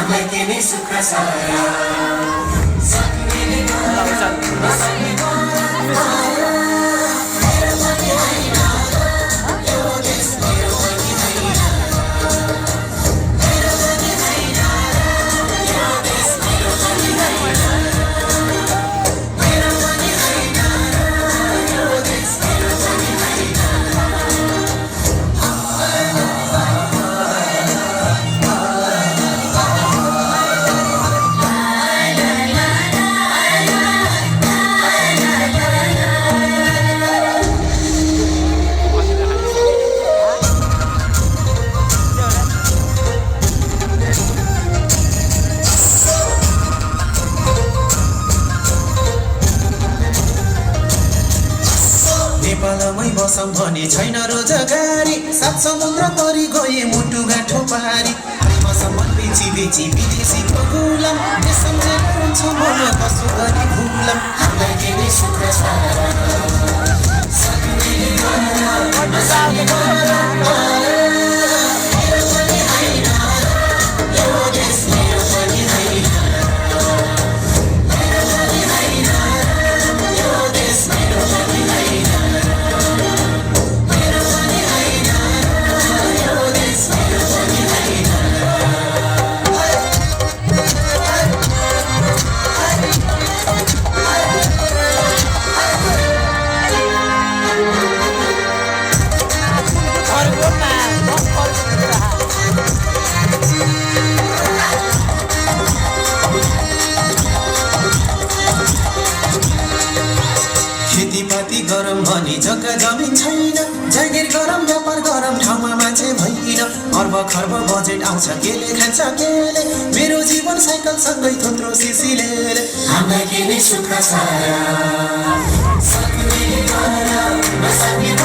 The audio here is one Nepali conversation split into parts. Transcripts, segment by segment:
हामीलाई के नै सुख छ सक्नेले नसक्ने नेपालमै बसम भने छैन रोजगारी सात समुद्र तरी गए मुटु गाँठो पारी बसम्म बेची बेची विदेशीको गुलाम देश सम्झेर हुन्छ मन कसो गरी भुलाम हामीलाई के नै सुख छ सक्नेले गर्न नसक्ने खेतीपाती गरम भने जग्गा जमिन छैन जागिर गरम व्यापार गरम ठाउँमा मान्छे भइन अर्ब खर्ब बजेट आउँछ केले खान्छ केले मेरो जीवन साइकल सँगै थोत्रो सिसिले हामीलाई के नै सुख छ सक्नेले गर्न नसक्ने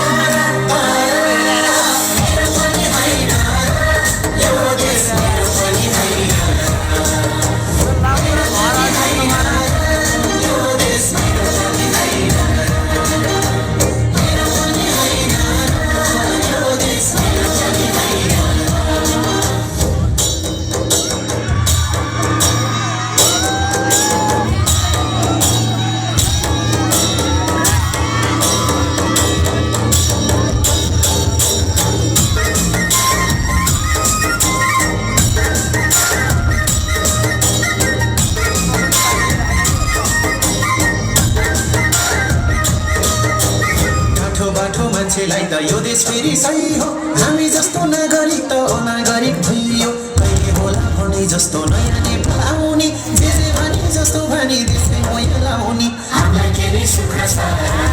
बाठो मान्छेलाई त यो देश फेरि सही हो हामी जस्तो नागरिक त अनागरिक भइयो कहिले होला भने जस्तो नयाँ नेपाल आउने जे भने जस्तो भने देशमै मैला लाउने हामीलाई के नै सुख छ